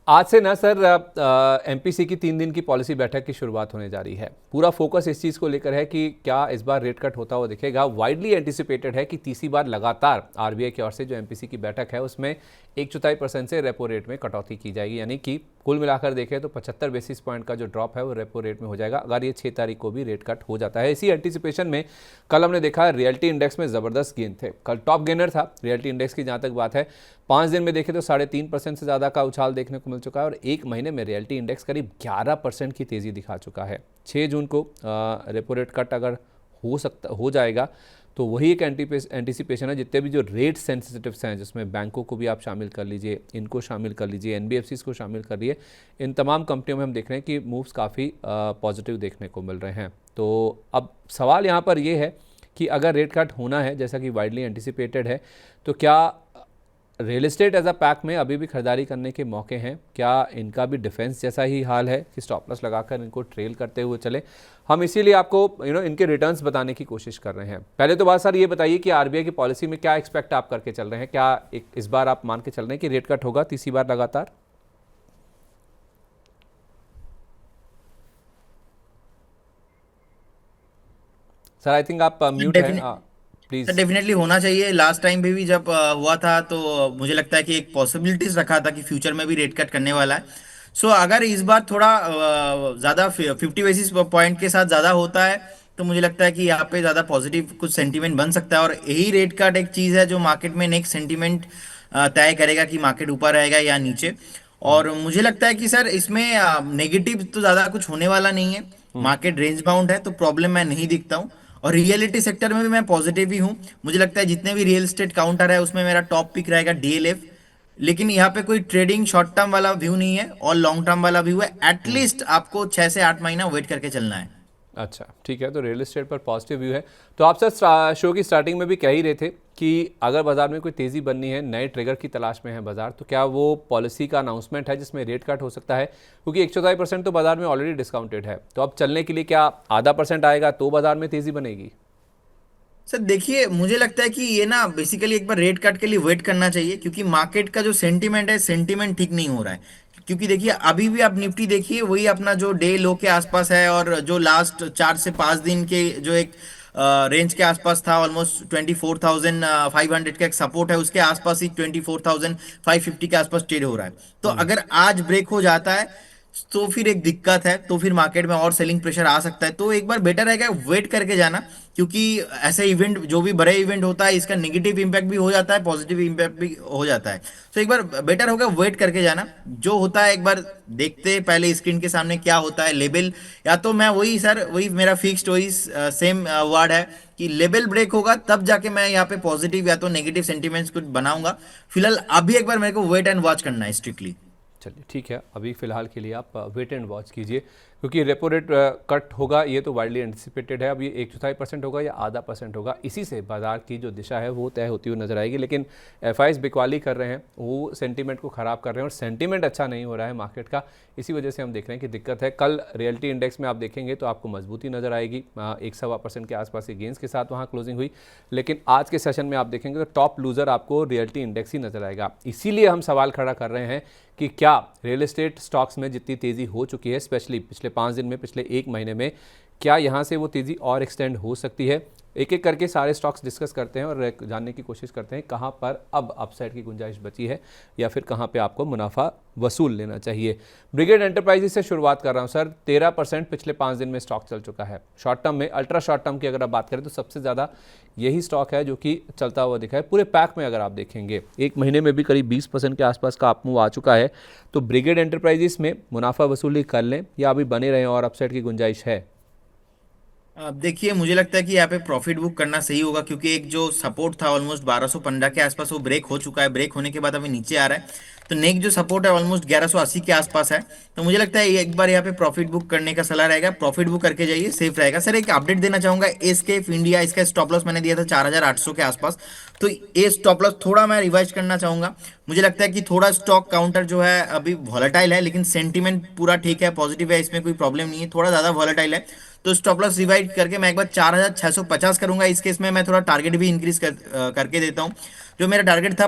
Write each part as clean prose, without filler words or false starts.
आज से ना सर एमपीसी की 3 दिन की पॉलिसी बैठक की शुरुआत होने जा रही है। पूरा फोकस इस चीज़ को लेकर है कि क्या इस बार रेट कट होता हुआ दिखेगा। वाइडली एंटिसिपेटेड है कि तीसरी बार लगातार आरबीआई की ओर से जो एमपीसी की बैठक है उसमें 1/4% से रेपो रेट में कटौती की जाएगी, यानी कि कुल मिलाकर देखें तो 75 बेसिस पॉइंट का जो ड्रॉप है वो रेपो रेट में हो जाएगा अगर ये 6 तारीख को भी रेट कट हो जाता है। इसी एंटिसिपेशन में कल हमने देखा रियल्टी इंडेक्स में ज़बरदस्त गेन थे। कल टॉप गेनर था रियल्टी इंडेक्स की। जहाँ तक बात है 5 दिन में देखें तो 3.5% से ज़्यादा का उछाल देखने को मिल चुका है और एक महीने में रियल्टी इंडेक्स करीब 11% की तेज़ी दिखा चुका है। 6 जून को रेपो रेट कट अगर हो जाएगा तो वही एक एंटिसिपेशन है। जितने भी जो रेट सेंसिटिव्स हैं, जिसमें बैंकों को भी आप शामिल कर लीजिए, इनको शामिल कर लीजिए, एनबीएफसीज को शामिल कर लिए, इन तमाम कंपनियों में हम देख रहे हैं कि मूव्स काफ़ी पॉजिटिव देखने को मिल रहे हैं। तो अब सवाल यहाँ पर ये है कि अगर रेट कट होना है जैसा कि वाइडली एंटिसिपेटेड है, तो क्या real estate as a pack में अभी भी खरीदारी करने के मौके हैं? क्या इनका भी डिफेंस जैसा ही हाल है कि स्टॉप लॉस लगाकर इनको ट्रेल करते हुए चले? हम इसीलिए आपको इनके रिटर्न्स बताने की कोशिश कर रहे हैं। पहले तो बात सर ये बताइए कि आरबीआई की पॉलिसी में क्या एक्सपेक्ट आप करके चल रहे हैं? क्या इस बार आप मान के चल रहे हैं कि रेट कट होगा तीसरी बार लगातार? सर आई थिंक आप म्यूट हैं, सर प्लीज़। डेफिनेटली होना चाहिए। लास्ट टाइम भी जब हुआ था तो मुझे लगता है कि एक पॉसिबिलिटीज रखा था कि फ्यूचर में भी रेट कट करने वाला है। सो अगर इस बार थोड़ा ज़्यादा 50 बेसिस पॉइंट के साथ ज़्यादा होता है तो मुझे लगता है कि यहाँ पे ज़्यादा पॉजिटिव कुछ सेंटीमेंट बन सकता है। और यही रेट कट एक चीज़ है जो मार्केट में नेक्स्ट सेंटीमेंट तय करेगा कि मार्केट ऊपर रहेगा या नीचे। और मुझे लगता है कि सर इसमें नेगेटिव तो ज़्यादा कुछ होने वाला नहीं है। मार्केट रेंज बाउंड है तो प्रॉब्लम मैं नहीं दिखता हूँ। और रियलिटी सेक्टर में भी मैं पॉजिटिव ही हूँ। मुझे लगता है जितने भी रियल एस्टेट काउंटर है उसमें मेरा टॉप पिक रहेगा डीएलएफ। लेकिन यहाँ पे कोई ट्रेडिंग शॉर्ट टर्म वाला व्यू नहीं है और लॉन्ग टर्म वाला व्यू है। एटलीस्ट आपको 6 से 8 महीना वेट करके चलना है। अच्छा, ठीक है। तो रियल एस्टेट पर पॉजिटिव व्यू है। तो आप सर शो की स्टार्टिंग में भी कह ही रहे थे कि अगर बाजार में कोई तेज़ी बननी है, नए ट्रिगर की तलाश में है बाजार, तो क्या वो पॉलिसी का अनाउंसमेंट है जिसमें रेट कट हो सकता है? क्योंकि 1/4% तो बाजार में ऑलरेडी डिस्काउंटेड है। तो अब चलने के लिए क्या आधा परसेंट आएगा तो बाजार में तेज़ी बनेगी? सर देखिए, मुझे लगता है कि ये ना बेसिकली एक बार रेट कट के लिए वेट करना चाहिए क्योंकि मार्केट का जो सेंटीमेंट है, सेंटीमेंट ठीक नहीं हो रहा है। क्योंकि देखिए अभी भी आप निफ्टी देखिए, वही अपना जो डे लो के आसपास है और जो लास्ट 4 से 5 दिन के जो एक रेंज के आसपास था, ऑलमोस्ट 24,500 का एक सपोर्ट है, उसके आसपास ही 24,550 के आसपास ट्रेड हो रहा है। तो अगर आज ब्रेक हो जाता है तो फिर एक दिक्कत है, तो फिर मार्केट में और सेलिंग प्रेशर आ सकता है। तो एक बार बेटर रहेगा वेट करके जाना क्योंकि ऐसे इवेंट, जो भी बड़े इवेंट होता है, इसका नेगेटिव इम्पैक्ट भी हो जाता है, पॉजिटिव इम्पैक्ट भी हो जाता है। तो एक बार बेटर होगा वेट करके जाना। जो होता है एक बार देखते हैं पहले स्क्रीन के सामने क्या होता है लेवल। या तो मैं वही सर, वही मेरा फिक्स्ड, वही सेम वर्ड है कि लेवल ब्रेक होगा तब जाके मैं यहाँ पे पॉजिटिव या तो नेगेटिव सेंटीमेंट्स कुछ बनाऊंगा। फिलहाल अभी एक बार मेरे को वेट एंड वॉच करना है स्ट्रिक्टली। चलिए ठीक है, अभी फ़िलहाल के लिए आप वेट एंड वॉच कीजिए, क्योंकि रेपो रेट कट होगा ये तो वाइडली एंटिसिपेटेड है। अब ये 1/4% होगा या आधा परसेंट होगा, इसी से बाजार की जो दिशा है वो तय होती हुई नजर आएगी। लेकिन एफआईज बिकवाली कर रहे हैं, वो सेंटीमेंट को ख़राब कर रहे हैं और सेंटीमेंट अच्छा नहीं हो रहा है मार्केट का। इसी वजह से हम देख रहे हैं कि दिक्कत है। कल रियल्टी इंडेक्स में आप देखेंगे तो आपको मजबूती नजर आएगी, 1.25% के आसपास के गेंस के साथ वहाँ क्लोजिंग हुई। लेकिन आज के सेशन में आप देखेंगे तो टॉप लूज़र आपको रियल्टी इंडेक्स ही नजर आएगा। इसीलिए हम सवाल खड़ा कर रहे हैं कि क्या रियल एस्टेट स्टॉक्स में जितनी तेज़ी हो चुकी है, स्पेशली पिछले 5 दिन में, पिछले एक महीने में, क्या यहाँ से वो तेज़ी और एक्सटेंड हो सकती है? एक एक करके सारे स्टॉक्स डिस्कस करते हैं और जानने की कोशिश करते हैं कहाँ पर अब अपसाइड की गुंजाइश बची है या फिर कहाँ पे आपको मुनाफा वसूल लेना चाहिए। ब्रिगेड एंटरप्राइजेस से शुरुआत कर रहा हूँ सर। 13% पिछले 5 दिन में स्टॉक चल चुका है। शॉर्ट टर्म में, अल्ट्रा शॉर्ट टर्म की अगर आप बात करें तो सबसे ज़्यादा यही स्टॉक है जो कि चलता हुआ दिखा है। पूरे पैक में अगर आप देखेंगे एक महीने में भी करीब 20% के आसपास का अपमूव आ चुका है। तो ब्रिगेड एंटरप्राइजेस में मुनाफा वसूली कर लें या अभी बने रहें और अपसाइड की गुंजाइश है? अब देखिए, मुझे लगता है कि यहाँ पे प्रॉफिट बुक करना सही होगा क्योंकि एक जो सपोर्ट था ऑलमोस्ट 1215 के आसपास, वो ब्रेक हो चुका है। ब्रेक होने के बाद अभी नीचे आ रहा है। तो नेक्स्ट जो सपोर्ट है ऑलमोस्ट 1180 के आसपास है। तो मुझे लगता है एक बार यहाँ पे प्रॉफिट बुक करने का सलाह रहेगा। प्रॉफिट बुक करके जाइए, सेफ रहेगा। सर एक अपडेट देना चाहूंगा, एस्केप इंडिया, इसका स्टॉप लॉस मैंने दिया था 4800 के आसपास। तो ये स्टॉप लॉस थोड़ा मैं रिवाइज करना चाहूंगा। मुझे लगता है कि थोड़ा स्टॉक काउंटर जो है अभी वॉलेटाइल है, लेकिन सेंटीमेंट पूरा ठीक है, पॉजिटिव है, इसमें कोई प्रॉब्लम नहीं है। थोड़ा ज्यादा वॉलेटाइल है तो स्टॉप लॉस रिवाइड करके मैं एक बार 4650 करूंगा। इस केस में मैं थोड़ा टारगेट भी इंक्रीज करके देता हूँ। जो मेरा टारगेट था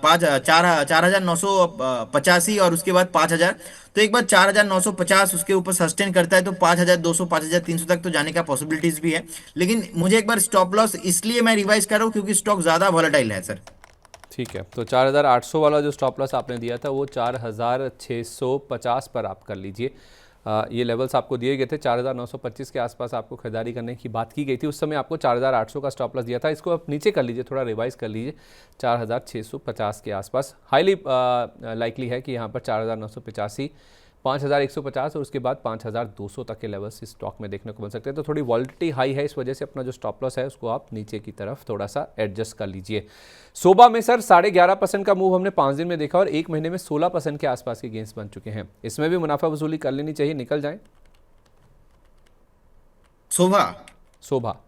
पाँच चार 4,985 और उसके बाद 5,000। तो एक बार 4,950 उसके ऊपर सस्टेन करता है तो 5,200 5,300 तक तो जाने का पॉसिबिलिटीज भी है। लेकिन मुझे एक बार स्टॉप लॉस इसलिए मैं रिवाइज कर रहा हूँ क्योंकि स्टॉक ज्यादा वॉलेटाइल है सर। ठीक है, तो 4,800 वाला जो स्टॉप लॉस आपने दिया था वो 4,650 पर आप कर लीजिए। ये लेवल्स आपको दिए गए थे, 4,925 के आसपास आपको खरीदारी करने की बात की गई थी। उस समय आपको 4,800 का स्टॉप लॉस दिया था। इसको आप नीचे कर लीजिए, थोड़ा रिवाइज कर लीजिए, 4,650 के आसपास हाईली लाइकली है कि यहाँ पर 4,985, 5,150 और उसके बाद 5,200 तक के लेवल्स इस स्टॉक में देखने को मिल सकते हैं। तो थोड़ी वॉलिडिटी हाई है, इस वजह से अपना जो स्टॉप लॉस है उसको आप नीचे की तरफ थोड़ा सा एडजस्ट कर लीजिए। सोबा में सर 11.5% का मूव हमने 5 दिन में देखा और एक महीने में 16% के आसपास के गेंस बन चुके हैं। इसमें भी मुनाफा वसूली कर लेनी चाहिए, निकल जाए। शोभा, शोभा,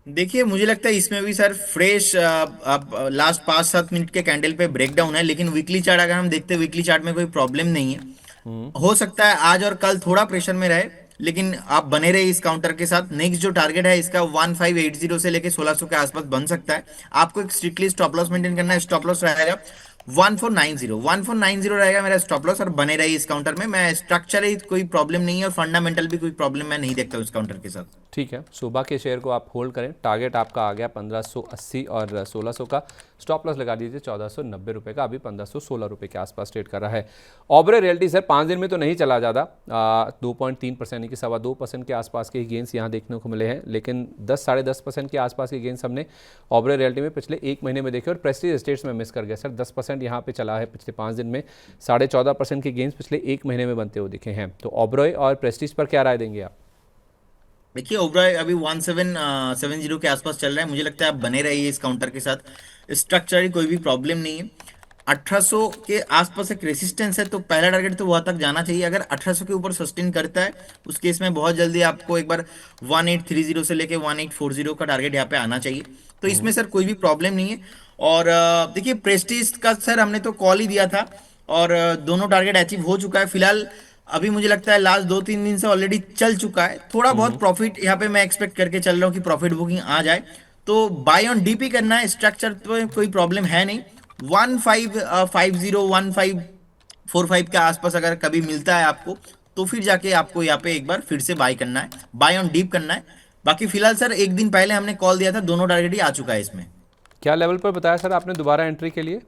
देखिए मुझे लगता है इसमें भी सर फ्रेश आप लास्ट 5-7 मिनट के कैंडल पे ब्रेकडाउन है, लेकिन वीकली चार्ट अगर हम देखते हैं वीकली चार्ट में कोई प्रॉब्लम नहीं है। हो सकता है आज और कल थोड़ा प्रेशर में रहे, लेकिन आप बने रहे इस काउंटर के साथ। नेक्स्ट जो टारगेट है इसका 1580 से लेके 1600 के आसपास बन सकता है। आपको एक स्ट्रिक्टली स्टॉप लॉस मेंटेन करना है। स्टॉप लॉस रहेगा 1490 रहेगा मेरा स्टॉप लॉस, और बने रही इस काउंटर में। मैं स्ट्रक्चरली कोई प्रॉब्लम नहीं है और फंडामेंटल भी कोई प्रॉब्लम मैं नहीं देखता उस काउंटर के साथ। ठीक है, सुबह के शेयर को आप होल्ड करें। टारगेट आपका आ गया 1580 और 1600 का। स्टॉप लॉस लगा दीजिए 1490 रुपये का, अभी 1516 रुपये के आसपास ट्रेड कर रहा है। ऑबरे रियल्टी सर 5 दिन में तो नहीं चला ज़्यादा, 2.3% यानी कि 2.25% के आसपास के गेंस यहाँ देखने को मिले हैं, लेकिन 10-10.5% के आसपास के गेंस हमने ऑबरे रियल्टी में पिछले एक महीने में देखे। और प्रेस्टीज एस्टेट्स में मिस कर गया सर, 10% यहाँ पे चला है पिछले 5 दिन में। 14.5% के गेंस पिछले एक महीने में बनते हुए दिखे हैं। तो ऑबरॉय और प्रेस्टीज पर क्या राय देंगे आप? देखिए ओबराय अभी 1770 के आसपास चल रहा है। मुझे लगता है आप बने रहिए इस काउंटर के साथ। स्ट्रक्चरली कोई भी प्रॉब्लम नहीं है। 1800 के आसपास एक रेसिस्टेंस है, तो पहला टारगेट तो वहां तक जाना चाहिए। अगर 1800 के ऊपर सस्टेन करता है उस केस में बहुत जल्दी आपको एक बार 1830 से लेके 1840 का टारगेट यहाँ पे आना चाहिए। तो इसमें सर कोई भी प्रॉब्लम नहीं है। और देखिए प्रेस्टीज का सर हमने तो कॉल ही दिया था, और दोनों टारगेट अचीव हो चुका है फिलहाल। अभी मुझे लगता है लास्ट 2-3 दिन से ऑलरेडी चल चुका है। थोड़ा बहुत प्रॉफिट यहाँ पे मैं एक्सपेक्ट करके चल रहा हूँ कि प्रॉफिट बुकिंग आ जाए। तो बाय ऑन डीपी करना है। स्ट्रक्चर तो कोई प्रॉब्लम है नहीं। 1550 1545 के आसपास अगर कभी मिलता है आपको, तो फिर जाके आपको यहाँ पे एक बार फिर से बाय करना है, बाय ऑन डीप करना है। बाकी फिलहाल सर एक दिन पहले हमने कॉल दिया था, दोनों टारगेट ही आ चुका है इसमें। क्या लेवल पर बताया सर आपने दोबारा एंट्री के लिए?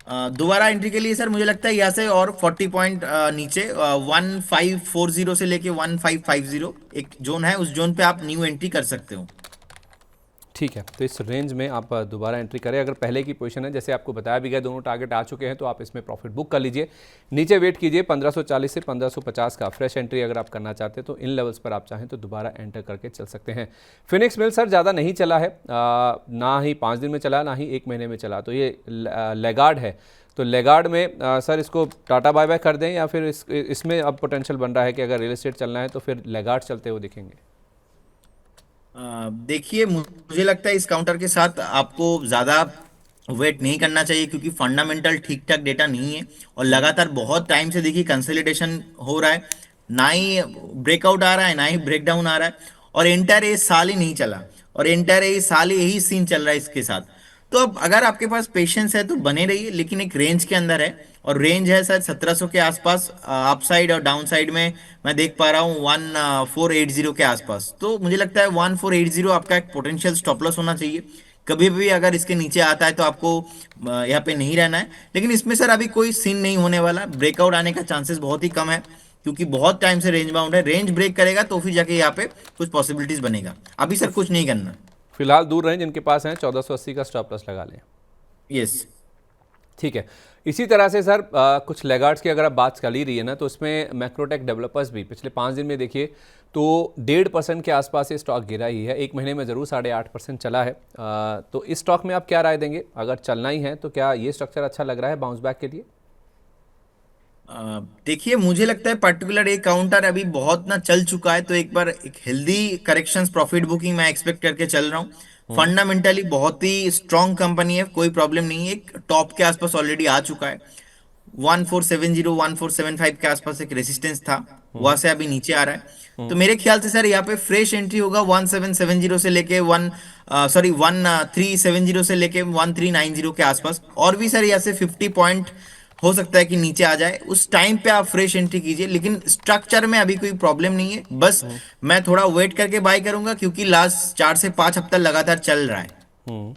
दोबारा एंट्री के लिए सर मुझे लगता है यहाँ से और 40 पॉइंट नीचे 1540 से लेके 1550 एक जोन है, उस जोन पे आप न्यू एंट्री कर सकते हो। ठीक है, तो इस रेंज में आप दोबारा एंट्री करें। अगर पहले की पोजीशन है, जैसे आपको बताया भी गया, दोनों टारगेट आ चुके हैं, तो आप इसमें प्रॉफिट बुक कर लीजिए। नीचे वेट कीजिए 1540 से 1550 का फ्रेश एंट्री अगर आप करना चाहते हैं, तो इन लेवल्स पर आप चाहें तो दोबारा एंटर करके चल सकते हैं। फिनिक्स मिल सर ज़्यादा नहीं चला है, ना ही 5 दिन में चला, ना ही एक महीने में चला, तो ये लेगार्ड है। तो लेगार्ड में सर इसको टाटा बाय बाय कर दें, या फिर इसमें अब पोटेंशियल बन रहा है कि अगर रियल एस्टेट चलना है तो फिर लेगार्ड चलते हुए दिखेंगे? देखिए मुझे लगता है इस काउंटर के साथ आपको ज्यादा वेट नहीं करना चाहिए, क्योंकि फंडामेंटल ठीक ठाक डेटा नहीं है और लगातार बहुत टाइम से देखिए कंसोलिडेशन हो रहा है। ना ही ब्रेकआउट आ रहा है, ना ही ब्रेकडाउन आ रहा है, और एंटायर ये साल ही नहीं चला, और एंटायर ये साल ही यही सीन चल रहा है इसके साथ। तो अब अगर आपके पास पेशेंस है तो बने रहिए, लेकिन एक रेंज के अंदर है, और रेंज है शायद 1700 के आसपास अपसाइड, और डाउन साइड में मैं देख पा रहा हूँ 1480 के आसपास। तो मुझे लगता है 1480 आपका एक पोटेंशियल स्टॉप लॉस होना चाहिए। कभी भी अगर इसके नीचे आता है तो आपको यहाँ पे नहीं रहना है। लेकिन इसमें सर अभी कोई सीन नहीं होने वाला, ब्रेकआउट आने का चांसेस बहुत ही कम है, क्योंकि बहुत टाइम से रेंज बाउंड है। रेंज ब्रेक करेगा तो फिर जाके यहाँ पे कुछ पॉसिबिलिटीज बनेगा। अभी सर कुछ नहीं करना। फिलहाल दूर रहें, जिनके पास हैं 1480 का स्टॉप लॉस लगा लें। यस। ठीक है, इसी तरह से सर कुछ लेगार्ड्स की अगर आप बात चल ही रही है ना, तो इसमें मैक्रोटेक डेवलपर्स भी पिछले 5 दिन में देखिए तो 1.5% के आसपास ये स्टॉक गिरा ही है। एक महीने में ज़रूर 8.5% चला है। तो इस स्टॉक में आप क्या राय देंगे? अगर चलना ही है तो क्या ये स्ट्रक्चर अच्छा लग रहा है बाउंस बैक के लिए? देखिए मुझे लगता है पर्टिकुलर एक काउंटर अभी बहुत ना चल चुका है, तो एक बार एक हेल्दी करेक्शंस प्रॉफिट बुकिंग मैं एक्सपेक्ट करके चल रहा हूँ। फंडामेंटली बहुत ही स्ट्रांग कंपनी है, कोई प्रॉब्लम नहीं है। एक टॉप के आसपास ऑलरेडी आ चुका है। 1470 1475 के आसपास एक रेसिस्टेंस था, वहां से अभी नीचे आ रहा है। तो मेरे ख्याल से सर यहाँ पे फ्रेश एंट्री होगा 1770 से लेके 1370 से लेके 1390 के आसपास, और भी सर यहाँ से 50 पॉइंट हो सकता है कि नीचे आ जाए, उस टाइम पे आप फ्रेश एंट्री कीजिए। लेकिन स्ट्रक्चर में अभी कोई प्रॉब्लम नहीं है, बस मैं थोड़ा वेट करके बाय करूंगा क्योंकि लास्ट 4 से 5 हफ्ता लगातार चल रहा है। हम्म,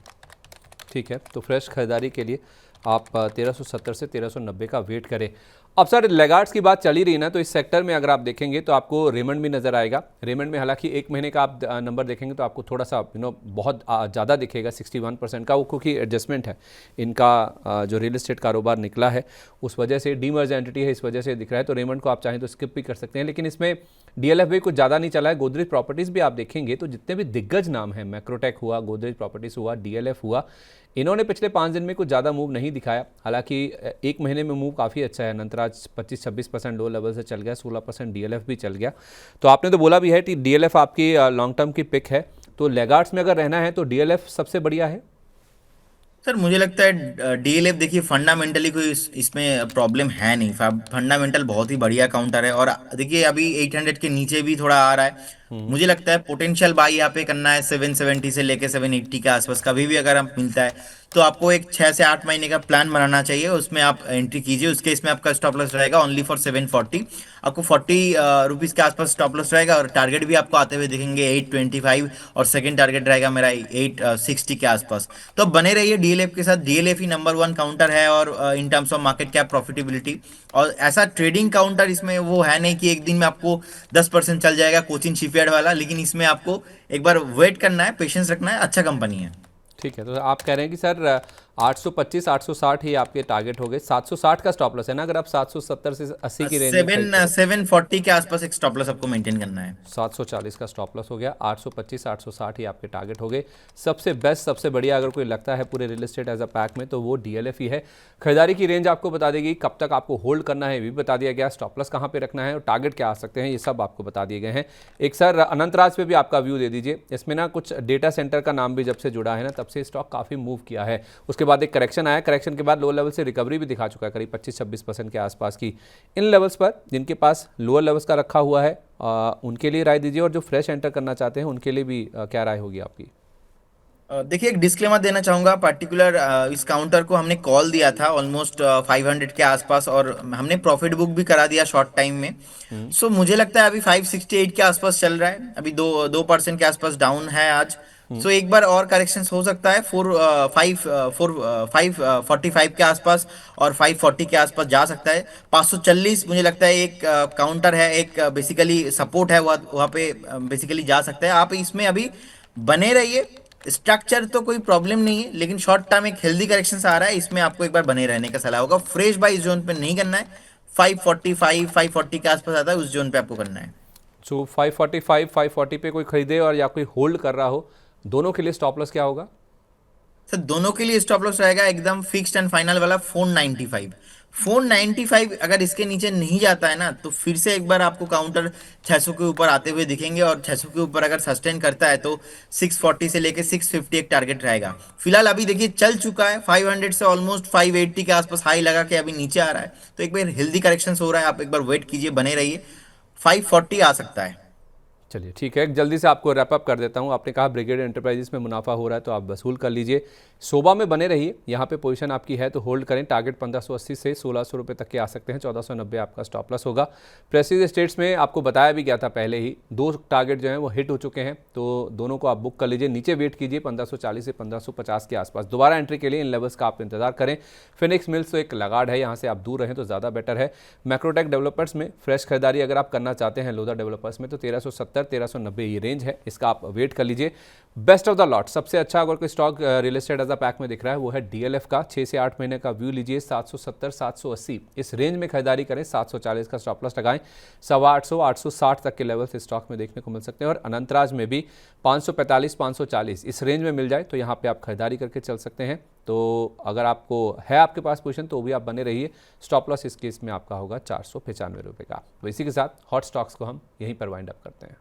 ठीक है, तो फ्रेश खरीदारी के लिए आप 1370 से 1390 का वेट करें। अब सर लेगार्ड्स की बात चली रही ना, तो इस सेक्टर में अगर आप देखेंगे तो आपको रेमंड भी नज़र आएगा। रेमंड में हालांकि एक महीने का आप नंबर देखेंगे तो आपको थोड़ा सा बहुत ज़्यादा दिखेगा 61% का, वो क्योंकि एडजस्टमेंट है इनका, जो रियल एस्टेट कारोबार निकला है उस वजह से, डीमर्ज एंटिटी है इस वजह से दिख रहा है। तो रेमंड को आप चाहें तो स्किप भी कर सकते हैं, लेकिन इसमें डीएलएफ भी कुछ ज़्यादा नहीं चला है। गोदरेज प्रॉपर्टीज़ भी आप देखेंगे तो जितने भी दिग्गज नाम हैं, मैक्रोटेक हुआ, गोदरेज प्रॉपर्टीज़ हुआ, डीएलएफ हुआ, इन्होंने पिछले 5 दिन में कुछ ज़्यादा मूव नहीं दिखाया। हालांकि एक महीने में मूव काफ़ी अच्छा है। अनंतराज 25-26% लो लेवल से चल गया, 16% डीएलएफ भी चल गया। तो आपने तो बोला भी है कि डीएलएफ आपकी लॉन्ग टर्म की पिक है, तो लेगार्ड्स में अगर रहना है तो डीएलएफ सबसे बढ़िया है। सर मुझे लगता है डीएलएफ, देखिए फंडामेंटली कोई इसमें प्रॉब्लम है नहीं, फंडामेंटल बहुत ही बढ़िया काउंटर है। और देखिए अभी 800 के नीचे भी थोड़ा आ रहा है। मुझे लगता है पोटेंशियल बाई यहाँ पे करना है 770 से लेके 780 के आसपास, कभी भी अगर आप मिलता है तो आपको एक 6 से 8 महीने का प्लान बनाना चाहिए, उसमें आप एंट्री कीजिए। उसके इसमें आपका स्टॉप लॉस रहेगा ओनली फॉर 740, आपको 40 रुपीज़ के आसपास स्टॉप लॉस रहेगा। और टारगेट भी आपको आते हुए दिखेंगे 825, और सेकंड टारगेट रहेगा मेरा 860 के आसपास। तो अब बने रहिए डीएलएफ के साथ, डीएलएफ ही नंबर 1 काउंटर है और in terms of market cap profitability. और ऐसा ट्रेडिंग काउंटर इसमें वो है नहीं कि एक दिन में आपको 10% चल जाएगा कोचिन शिपयार्ड वाला, लेकिन इसमें आपको एक बार वेट करना है, पेशेंस रखना है, अच्छा कंपनी है। ठीक है, तो आप कह रहे हैं कि सर 825 860 ही आपके टारगेट हो गए, 760 का स्टॉप लॉस है ना, अगर आप 770 से 80 की रेंज में खरीदते हैं। 740 के आसपास एक स्टॉप लॉस आपको मेंटेन करना है। 740 का स्टॉप लॉस हो गया, 825 860 ही आपके टारगेट हो गए। सबसे बेस्ट, सबसे बढ़िया अगर कोई लगता है पूरे real estate as a pack में तो वो डीएलएफ ही है। खरीदारी की रेंज आपको बता देगी, कब तक आपको होल्ड करना है ये भी बता दिया गया, स्टॉप लॉस कहाँ पे रखना है और टारगेट क्या आ सकते हैं ये सब आपको बता दिए गए हैं। एक सर अनंतराज पे भी आपका व्यू दे दीजिए। इसमें ना कुछ डेटा सेंटर का नाम भी जब से जुड़ा है ना तब से स्टॉक काफ़ी मूव किया है, उसके बाद एक करेक्शन आया, करेक्शन के बाद लो लेवल से रिकवरी भी दिखा चुका है करीब 25-26% के आसपास की। इन लेवल्स पर जिनके पास लोअर लेवल्स का रखा हुआ है उनके लिए राय दीजिए, और जो फ्रेश एंटर करना चाहते हैं उनके लिए भी क्या राय होगी आपकी। देखिए एक डिस्क्लेमर देना चाहूंगा, पर्टिकुलर इस काउंटर को हमने कॉल दिया था ऑलमोस्ट 500 के आसपास, और हमने प्रॉफिट बुक भी करा दिया शॉर्ट टाइम में। सो मुझे लगता है अभी 568 के आसपास चल रहा है, अभी 2% के आसपास डाउन है आज। सो एक बार और करेक्शन हो सकता है 545 के आसपास, और 540 के आसपास जा सकता है। 540 मुझे लगता है एक काउंटर है, एक बेसिकली सपोर्ट है, वहाँ पे बेसिकली जा सकता है। आप इसमें अभी बने रहिए, स्ट्रक्चर तो कोई प्रॉब्लम नहीं है, लेकिन शॉर्ट टर्म एक हेल्दी करेक्शन आ रहा है, इसमें आपको एक बार बने रहने का सलाह होगा। फ्रेश बाई जोन पे नहीं करना है, 545 540 के आसपास आता है उस जोन पे आपको करना है। सो 545 540 पे कोई खरीदे और या कोई होल्ड कर रहा हो, दोनों के लिए स्टॉप लॉस क्या होगा। सर दोनों के लिए स्टॉप लॉस रहेगा एकदम फिक्स्ड एंड फाइनल वाला 495। 495 अगर इसके नीचे नहीं जाता है ना तो फिर से एक बार आपको काउंटर 600 के ऊपर आते हुए दिखेंगे, और 600 के ऊपर अगर सस्टेन करता है तो 640 से लेके 650 एक टारगेट रहेगा। फिलहाल अभी देखिए चल चुका है 500 से ऑलमोस्ट 580 के आसपास हाई लगा के अभी नीचे आ रहा है, तो एक बार हेल्दी करेक्शन हो रहा है, आप एक बार वेट कीजिए, बने रहिए, 540 आ सकता है। चलिए ठीक है, जल्दी से आपको रैप अप कर देता हूँ। आपने कहा ब्रिगेड एंटरप्राइजेस में मुनाफा हो रहा है तो आप वसूल कर लीजिए, सोबा में बने रहिए, यहाँ पे पोजीशन आपकी है तो होल्ड करें। टारगेट 1580 से 1600 रुपये तक के आ सकते हैं, 1490 आपका स्टॉप लॉस होगा। प्रेस्टीज एस्टेट्स में आपको बताया भी गया था पहले ही, 2 टारगेट जो हैं वो हिट हो चुके हैं, तो दोनों को आप बुक कर लीजिए। नीचे वेट कीजिए 1540 से 1550 के आसपास, दोबारा एंट्री के लिए इन लेवल्स का आप इंतजार करें। फिनिक्स मिल्स तो एक लगाड़ है, यहाँ से आप दूर रहें तो ज़्यादा बेटर है। मैक्रोटेक डेवलपर्स में फ्रेश खरीदारी अगर आप करना चाहते हैं लोधा डेवलपर्स में तो 1370 1390 ये रेंज है, इसका आप वेट कर लीजिए। बेस्ट ऑफ द लॉट, सबसे अच्छा अगर कोई stock real estate as a pack में दिख रहा है वो है डीएलएफ का। 6 से 8 महीने का व्यू लीजिए, 770 780 इस रेंज में खरीदारी करें, 740 का स्टॉप लॉस लगाएं। 850 860 तक के लेवल इस स्टॉक में देखने को मिल सकते हैं, और अनंतराज में भी 545 540 इस रेंज में मिल जाए तो यहाँ पे आप खरीदारी करके चल सकते हैं। तो अगर आपको है आपके पास पोजीशन तो भी आप बने रहिए। स्टॉप लॉस इस केस में आपका होगा 495 रुपये का। तो इसी के साथ हॉट स्टॉक्स को हम यहीं पर वाइंड अप करते हैं।